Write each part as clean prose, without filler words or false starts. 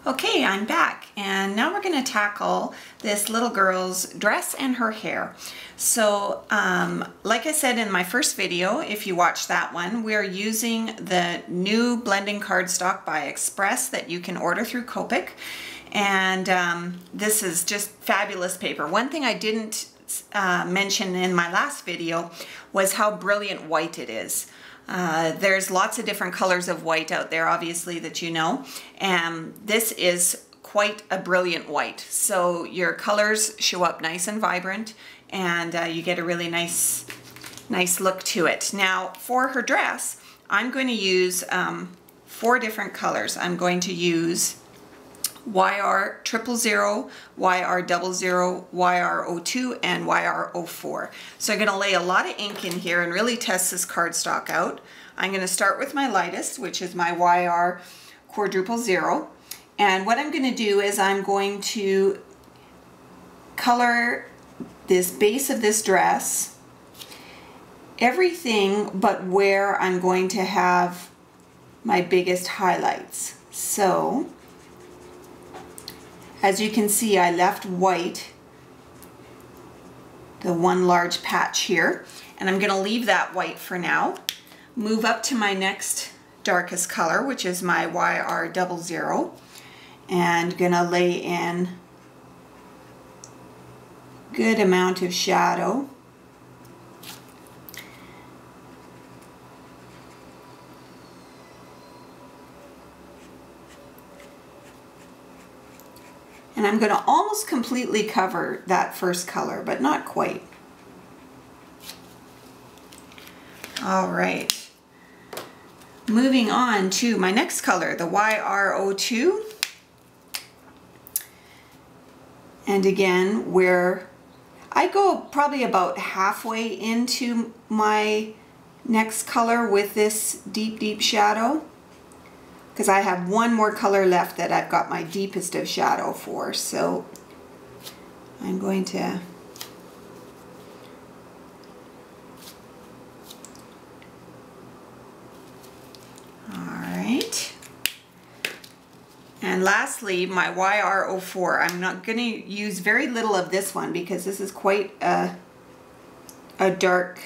Okay, I'm back, and now we're going to tackle this little girl's dress and her hair. So, like I said in my first video, if you watched that one, we're using the new blending cardstock by Express that you can order through Copic. And this is just fabulous paper. One thing I didn't mention in my last video was how brilliant white it is. There's lots of different colors of white out there, obviously, that you know, and this is quite a brilliant white. So your colors show up nice and vibrant, and you get a really nice look to it. Now, for her dress, I'm going to use 4 different colors. I'm going to use YR000, YR00, YR02, and YR04. So I'm going to lay a lot of ink in here and really test this cardstock out. I'm going to start with my lightest, which is my YR000. And what I'm going to do is I'm going to color this base of this dress, everything but where I'm going to have my biggest highlights. So as you can see, I left white, the one large patch here, and I'm going to leave that white for now. Move up to my next darkest color, which is my YR00, and going to lay in a good amount of shadow. And I'm going to almost completely cover that first color, but not quite. All right. Moving on to my next color, the YR02. And again, where I go probably about halfway into my next color with this deep shadow, because I have one more color left that I've got my deepest of shadow for. So I'm going to and lastly, my YR04. I'm not going to use very little of this one because this is quite a dark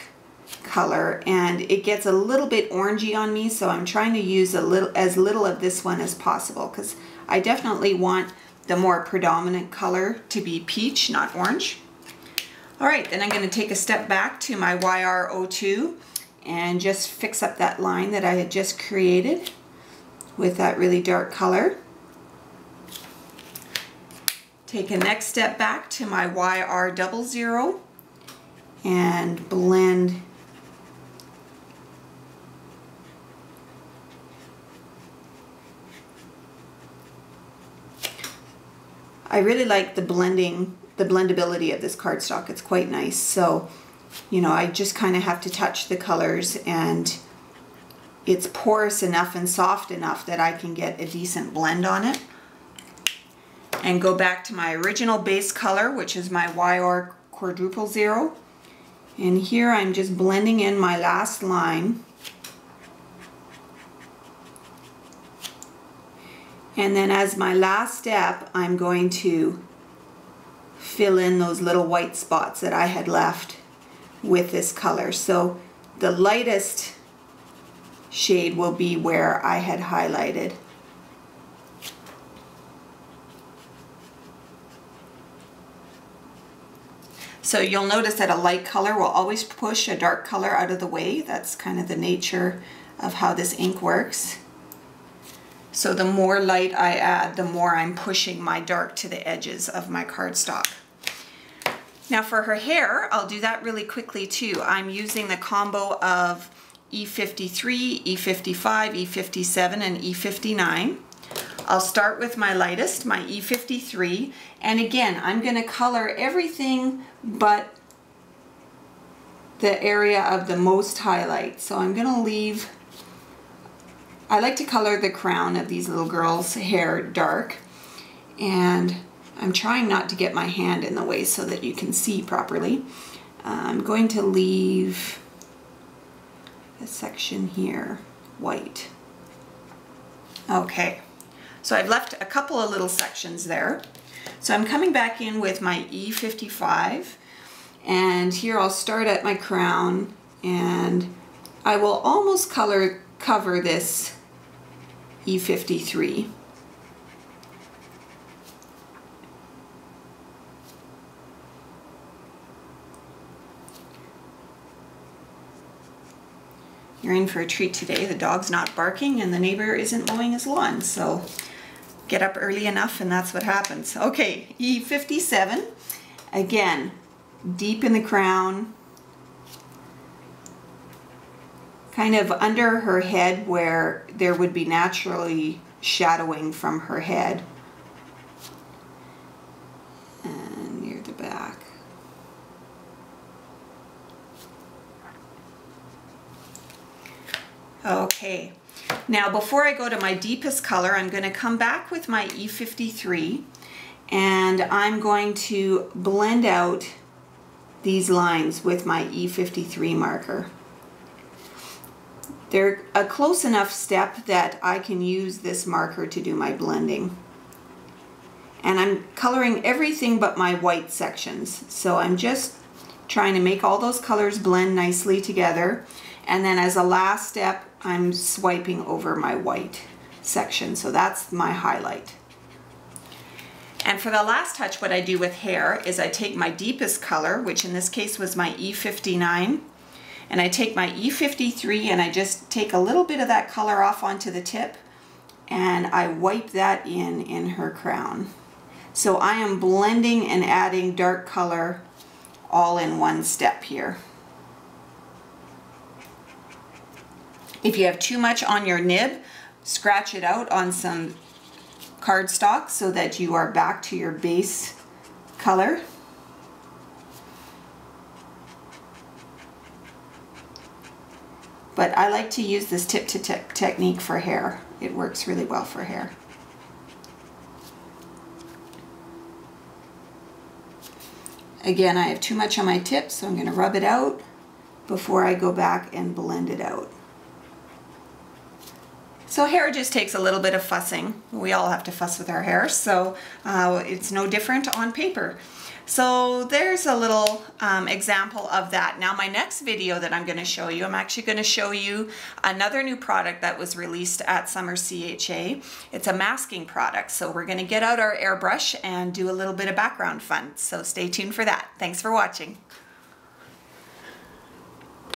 color and it gets a little bit orangey on me, so I'm trying to use as little of this one as possible because I definitely want the more predominant color to be peach, not orange. All right, then I'm going to take a step back to my YR02 and just fix up that line that I had just created with that really dark color. Take a next step back to my YR00 and blend I really like the blendability of this cardstock. It's quite nice. So, you know, I just kind of have to touch the colors and it's porous enough and soft enough that I can get a decent blend on it. And go back to my original base color, which is my YR000. And here I'm just blending in my last line. And then as my last step, I'm going to fill in those little white spots that I had left with this color. So the lightest shade will be where I had highlighted. So you'll notice that a light color will always push a dark color out of the way. That's kind of the nature of how this ink works. So the more light I add, the more I'm pushing my dark to the edges of my cardstock. Now for her hair, I'll do that really quickly too. I'm using the combo of E53, E55, E57, and E59. I'll start with my lightest, my E53, and again, I'm going to color everything but the area of the most highlight. So I'm going to leave, I like to color the crown of these little girls' hair dark, and I'm trying not to get my hand in the way so that you can see properly. I'm going to leave a section here white. Okay, So I've left a couple of little sections there. So I'm coming back in with my E55, and here I'll start at my crown, and I will almost cover this E53. You're in for a treat today. The dog's not barking and the neighbor isn't mowing his lawn, so get up early enough and that's what happens. Okay, E57, again, deep in the crown, kind of under her head where there would be naturally shadowing from her head, and near the back. Okay, now before I go to my deepest color, I'm going to come back with my E53 and I'm going to blend out these lines with my E53 marker. They're a close enough step that I can use this marker to do my blending. And I'm coloring everything but my white sections. So I'm just trying to make all those colors blend nicely together. And then as a last step, I'm swiping over my white section. So that's my highlight. And for the last touch, what I do with hair is I take my deepest color, which in this case was my E59, and I take my E53 and I just take a little bit of that color off onto the tip and I wipe that in her crown. So I am blending and adding dark color all in one step here. If you have too much on your nib, scratch it out on some cardstock so that you are back to your base color. But I like to use this tip to tip technique for hair. It works really well for hair. Again, I have too much on my tip, so I'm going to rub it out before I go back and blend it out. So hair just takes a little bit of fussing. We all have to fuss with our hair, so it's no different on paper. So there's a little example of that. Now my next video that I'm going to show you, I'm actually going to show you another new product that was released at Summer CHA. It's a masking product, so we're going to get out our airbrush and do a little bit of background fun. So stay tuned for that. Thanks for watching.